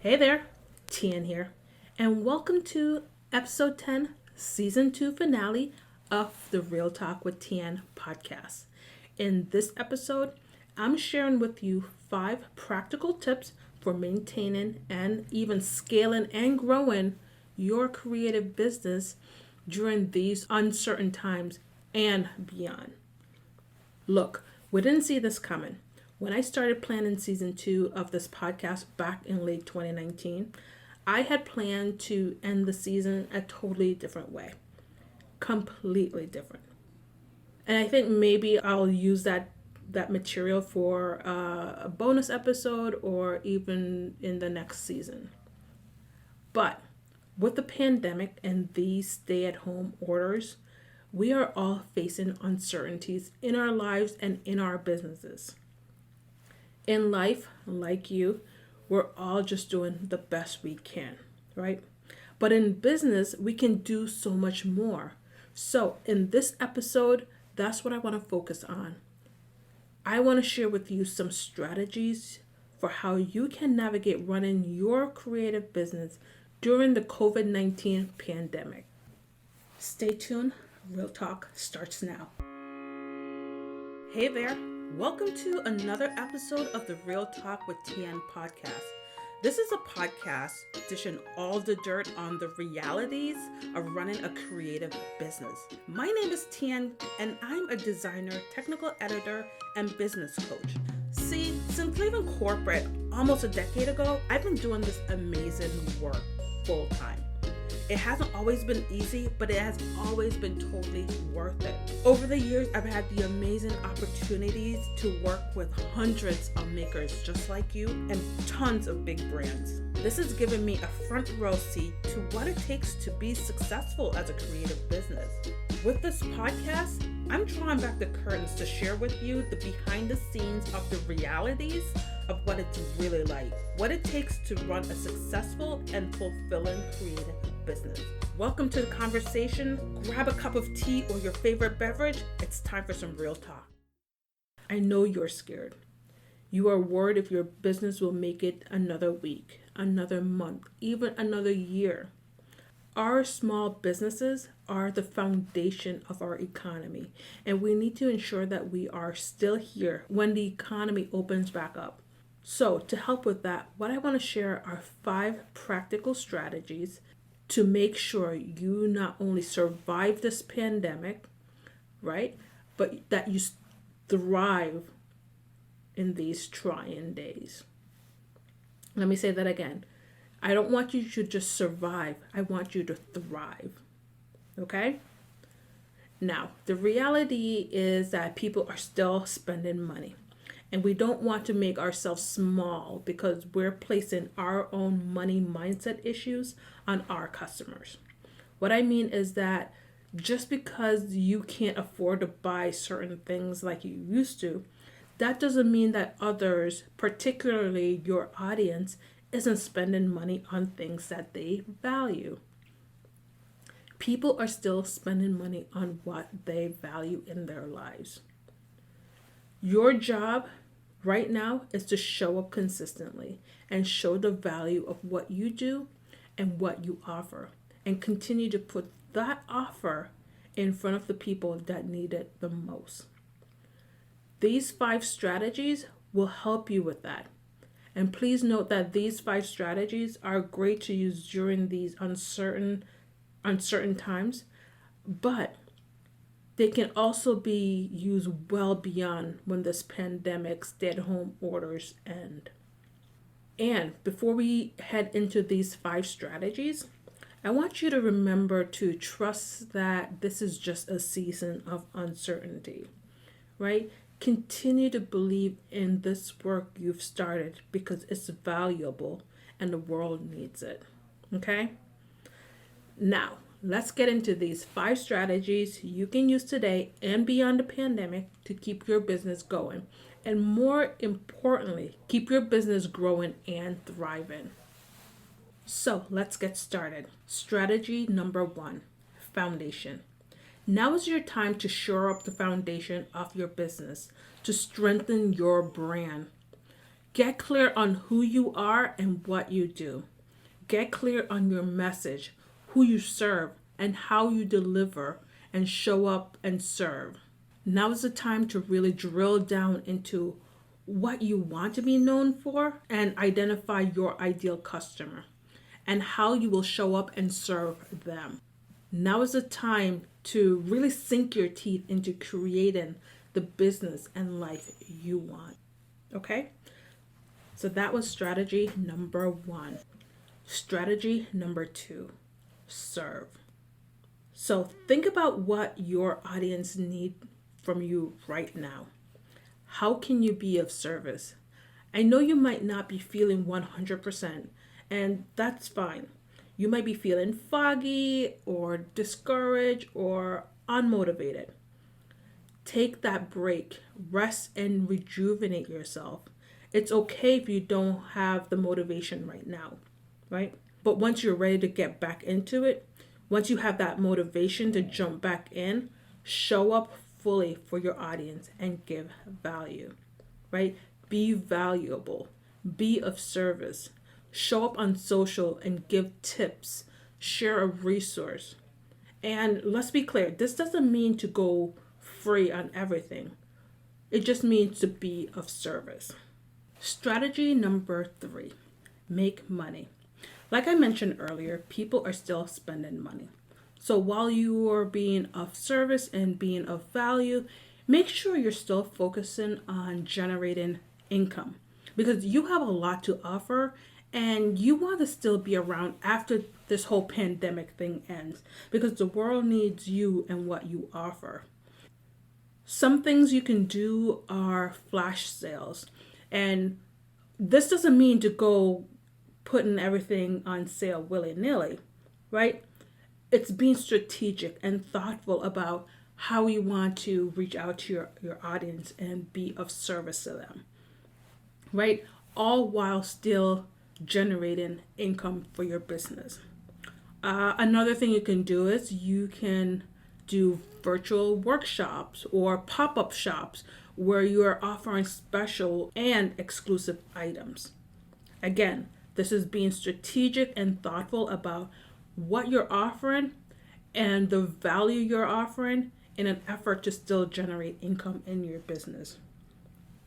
Hey there, Tian here, and welcome to episode 10, season 2 finale of the Real Talk with Tian podcast. In this episode, I'm sharing with you 5 practical tips for maintaining and even scaling and growing your creative business during these uncertain times and beyond. Look, we didn't see this coming. When I started planning season 2 of this podcast back in late 2019, I had planned to end the season a totally different way. Completely different. And I think maybe I'll use that material for a bonus episode or even in the next season. But with the pandemic and these stay-at-home orders, we are all facing uncertainties in our lives and in our businesses. In life, like you, we're all just doing the best we can, right? But in business, we can do so much more. So, in this episode, that's what I want to focus on. I want to share with you some strategies for how you can navigate running your creative business during the COVID-19 pandemic. Stay tuned. Real Talk starts now. Hey there. Welcome to another episode of the Real Talk with Tian podcast. This is a podcast dishing all the dirt on the realities of running a creative business. My name is Tian, and I'm a designer, technical editor, and business coach. See, since leaving corporate almost a decade ago, I've been doing this amazing work full time. It hasn't always been easy, but it has always been totally worth it. Over the years, I've had the amazing opportunities to work with hundreds of makers just like you and tons of big brands. This has given me a front row seat to what it takes to be successful as a creative business. With this podcast, I'm drawing back the curtains to share with you the behind the scenes of the realities of what it's really like, what it takes to run a successful and fulfilling creative business. Welcome to the conversation. Grab a cup of tea or your favorite beverage. It's time for some real talk. I know you're scared. You are worried if your business will make it another week, another month, even another year. Our small businesses are the foundation of our economy, and we need to ensure that we are still here when the economy opens back up. So, to help with that, what I want to share are 5 practical strategies to make sure you not only survive this pandemic, right, but that you thrive in these trying days. Let me say that again. I don't want you to just survive. I want you to thrive. Okay? Now, the reality is that people are still spending money. And we don't want to make ourselves small because we're placing our own money mindset issues on our customers. What I mean is that just because you can't afford to buy certain things like you used to, that doesn't mean that others, particularly your audience, isn't spending money on things that they value. People are still spending money on what they value in their lives. Your job right now is to show up consistently and show the value of what you do and what you offer, and continue to put that offer in front of the people that need it the most. These 5 strategies will help you with that. And please note that these 5 strategies are great to use during these uncertain times, but they can also be used well beyond when this pandemic stay-at-home orders end. And before we head into these 5 strategies, I want you to remember to trust that this is just a season of uncertainty, right? Continue to believe in this work you've started because it's valuable and the world needs it, okay? Now, let's get into these 5 strategies you can use today and beyond the pandemic to keep your business going. And more importantly, keep your business growing and thriving. So let's get started. Strategy number 1, foundation. Now is your time to shore up the foundation of your business, to strengthen your brand. Get clear on who you are and what you do. Get clear on your message, who you serve, and how you deliver and show up and serve. Now is the time to really drill down into what you want to be known for and identify your ideal customer and how you will show up and serve them. Now is the time to really sink your teeth into creating the business and life you want. Okay? So that was strategy number 1. Strategy number 2, serve. So think about what your audience need from you right now. How can you be of service? I know you might not be feeling 100%, and that's fine. You might be feeling foggy or discouraged or unmotivated. Take that break, rest and rejuvenate yourself. It's okay if you don't have the motivation right now, right? But once you're ready to get back into it, once you have that motivation to jump back in, show up fully for your audience and give value, right? Be valuable, be of service, show up on social and give tips, share a resource. And let's be clear, this doesn't mean to go free on everything. It just means to be of service. Strategy number 3, make money. Like I mentioned earlier, people are still spending money. So while you are being of service and being of value, make sure you're still focusing on generating income because you have a lot to offer and you want to still be around after this whole pandemic thing ends because the world needs you and what you offer. Some things you can do are flash sales. And this doesn't mean to go putting everything on sale willy-nilly, right? It's being strategic and thoughtful about how you want to reach out to your audience and be of service to them, right? All while still generating income for your business. Another thing you can do is you can do virtual workshops or pop-up shops where you are offering special and exclusive items. Again, this is being strategic and thoughtful about what you're offering and the value you're offering in an effort to still generate income in your business.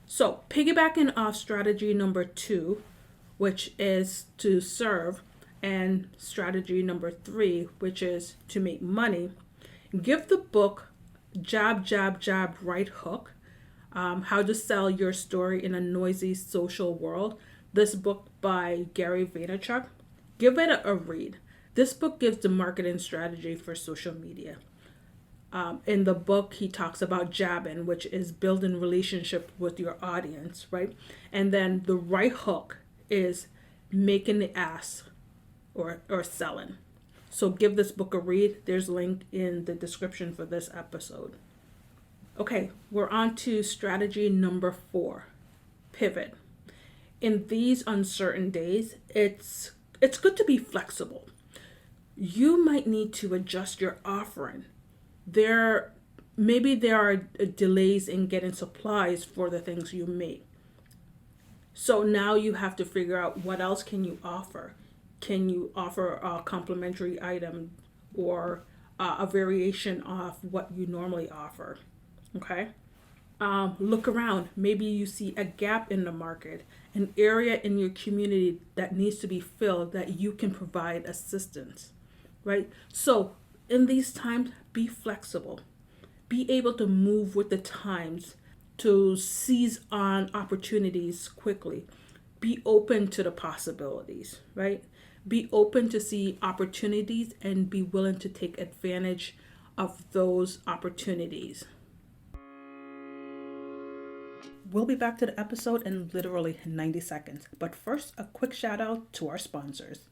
So, piggybacking off strategy number 2, which is to serve, and strategy number 3, which is to make money, give the book Jab, Jab, Jab, Right Hook, How to Sell Your Story in a Noisy Social World. This book by Gary Vaynerchuk. Give it a read. This book gives the marketing strategy for social media. In the book, he talks about jabbing, which is building relationship with your audience, right? And then the right hook is making the ask or selling. So give this book a read. There's a link in the description for this episode. Okay, we're on to strategy number 4, pivot. In these uncertain days, it's good to be flexible. You might need to adjust your offering. Maybe there are delays in getting supplies for the things you make. So now you have to figure out what else can you offer. Can you offer a complimentary item or a variation of what you normally offer? Okay. Look around. Maybe you see a gap in the market, an area in your community that needs to be filled that you can provide assistance, right? So in these times, be flexible. Be able to move with the times to seize on opportunities quickly. Be open to the possibilities, right? Be open to see opportunities and be willing to take advantage of those opportunities. We'll be back to the episode in literally 90 seconds. But first, a quick shout out to our sponsors.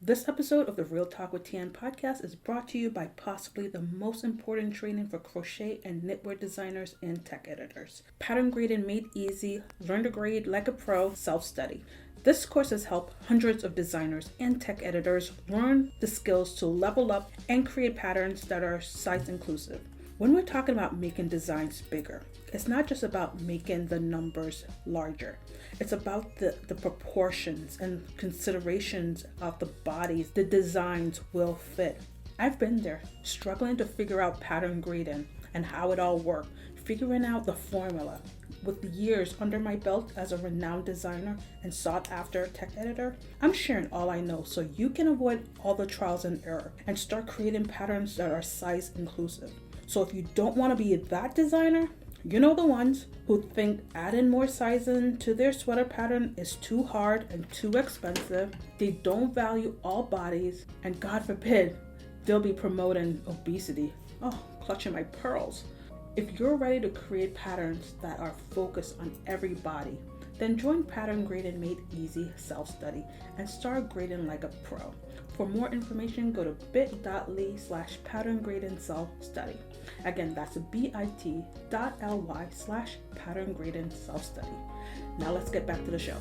This episode of the Real Talk with Tian podcast is brought to you by possibly the most important training for crochet and knitwear designers and tech editors. Pattern Grading Made Easy, Learn to Grade Like a Pro, Self-Study. This course has helped hundreds of designers and tech editors learn the skills to level up and create patterns that are size inclusive. When we're talking about making designs bigger, it's not just about making the numbers larger. It's about the proportions and considerations of the bodies the designs will fit. I've been there, struggling to figure out pattern grading and how it all worked, figuring out the formula. With the years under my belt as a renowned designer and sought after tech editor, I'm sharing all I know so you can avoid all the trials and error and start creating patterns that are size inclusive. So if you don't want to be that designer, you know the ones who think adding more sizing to their sweater pattern is too hard and too expensive, they don't value all bodies, and God forbid, they'll be promoting obesity. Oh, clutching my pearls. If you're ready to create patterns that are focused on every body, then join Pattern Grading Made Easy Self-Study and start grading like a pro. For more information, go to bit.ly/pattern grading self-study. Again, that's bit.ly/pattern grading self-study. Now let's get back to the show.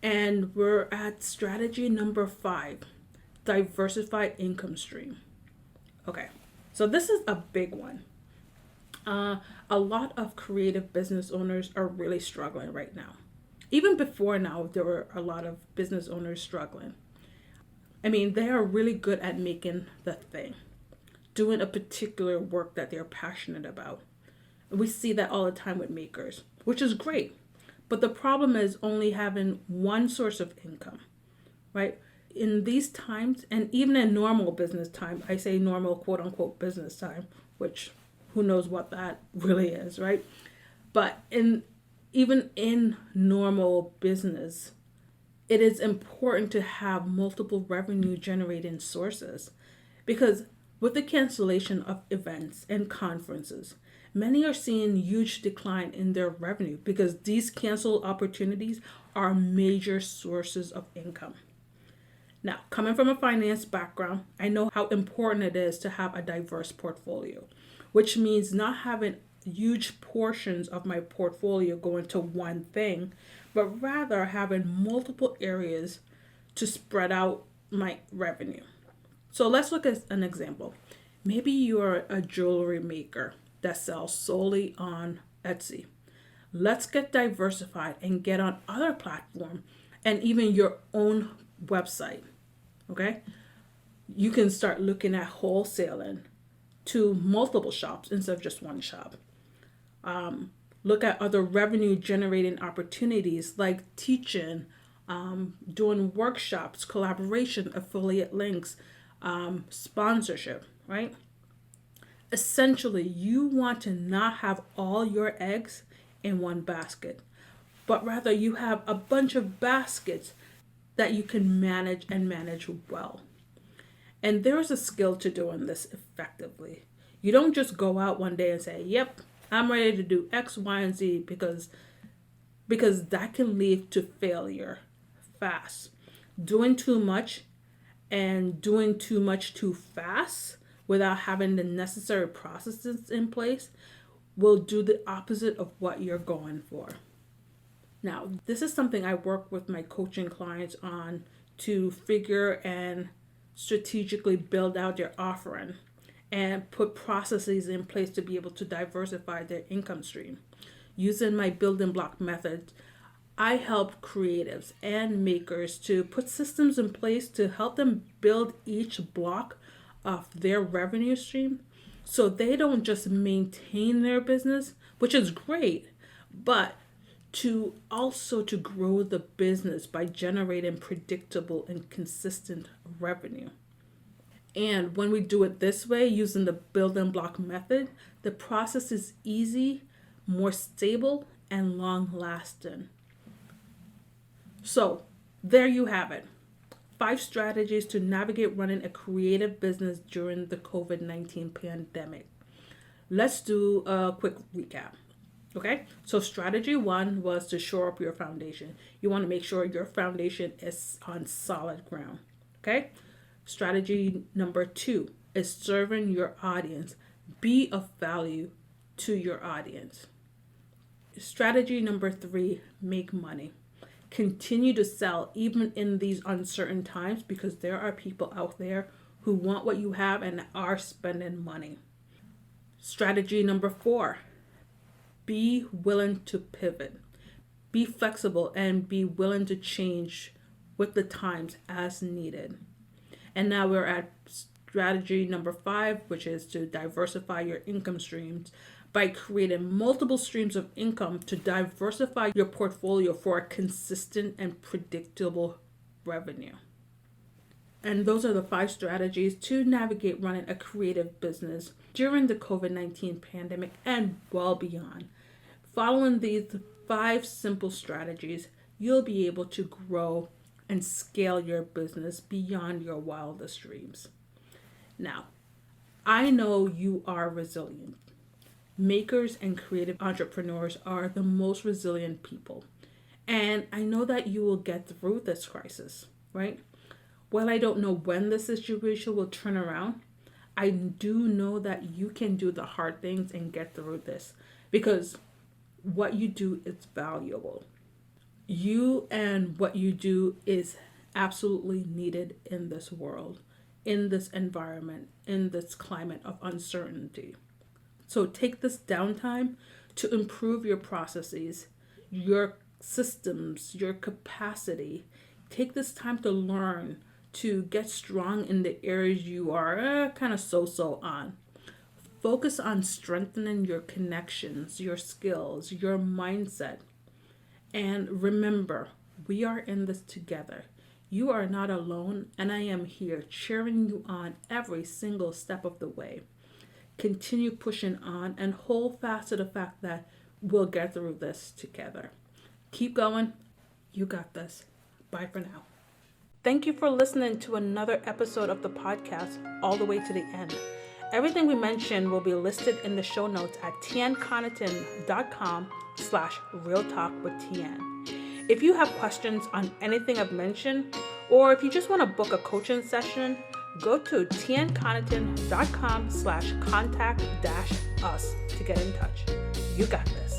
And we're at strategy number 5, diversified income stream. Okay, so this is a big one. A lot of creative business owners are really struggling right now. Even before now, there were a lot of business owners struggling. I mean, they are really good at making the thing, doing a particular work that they're passionate about. We see that all the time with makers, which is great. But the problem is only having one source of income, right? In these times, and even in normal business time, I say normal quote unquote business time, which who knows what that really is, right? But even in normal business, it is important to have multiple revenue generating sources, because with the cancellation of events and conferences, many are seeing huge decline in their revenue because these canceled opportunities are major sources of income. Now, coming from a finance background, I know how important it is to have a diverse portfolio, which means not having huge portions of my portfolio going to one thing, but rather having multiple areas to spread out my revenue. So let's look at an example. Maybe you're a jewelry maker that sells solely on Etsy. Let's get diversified and get on other platforms and even your own website. Okay? You can start looking at wholesaling to multiple shops instead of just one shop. Look at other revenue generating opportunities like teaching, doing workshops, collaboration, affiliate links, sponsorship, right? Essentially, you want to not have all your eggs in one basket, but rather you have a bunch of baskets that you can manage and manage well. And there is a skill to doing this effectively. You don't just go out one day and say, yep, I'm ready to do X, Y, and Z because that can lead to failure fast. Doing too much and doing too much too fast without having the necessary processes in place will do the opposite of what you're going for. Now, this is something I work with my coaching clients on to figure and strategically build out their offering and put processes in place to be able to diversify their income stream. Using my building block method, I help creatives and makers to put systems in place to help them build each block of their revenue stream so they don't just maintain their business, which is great, but to also to grow the business by generating predictable and consistent revenue. And when we do it this way, using the building block method, the process is easy, more stable, and long lasting. So there you have it. 5 strategies to navigate running a creative business during the COVID-19 pandemic. Let's do a quick recap. Okay, so strategy 1 was to shore up your foundation. You want to make sure your foundation is on solid ground. Okay, strategy number 2 is serving your audience. Be of value to your audience. Strategy number 3, make money. Continue to sell even in these uncertain times because there are people out there who want what you have and are spending money. Strategy number 4, be willing to pivot. Be flexible and be willing to change with the times as needed. And now we're at strategy number 5, which is to diversify your income streams by creating multiple streams of income to diversify your portfolio for a consistent and predictable revenue. And those are the 5 strategies to navigate running a creative business during the COVID-19 pandemic and well beyond. Following these 5 simple strategies, you'll be able to grow and scale your business beyond your wildest dreams. Now, I know you are resilient. Makers and creative entrepreneurs are the most resilient people. And I know that you will get through this crisis, right? While I don't know when the situation will turn around, I do know that you can do the hard things and get through this because what you do is valuable. You and what you do is absolutely needed in this world, in this environment, in this climate of uncertainty. So take this downtime to improve your processes, your systems, your capacity. Take this time to learn, to get strong in the areas you are kind of so-so on. Focus on strengthening your connections, your skills, your mindset. And remember, we are in this together. You are not alone, and I am here cheering you on every single step of the way. Continue pushing on and hold fast to the fact that we'll get through this together. Keep going. You got this. Bye for now. Thank you for listening to another episode of the podcast all the way to the end. Everything we mentioned will be listed in the show notes at tianconneton.com/realtalkwithtian. If you have questions on anything I've mentioned, or if you just want to book a coaching session, go to tianconneton.com/contact-us to get in touch. You got this.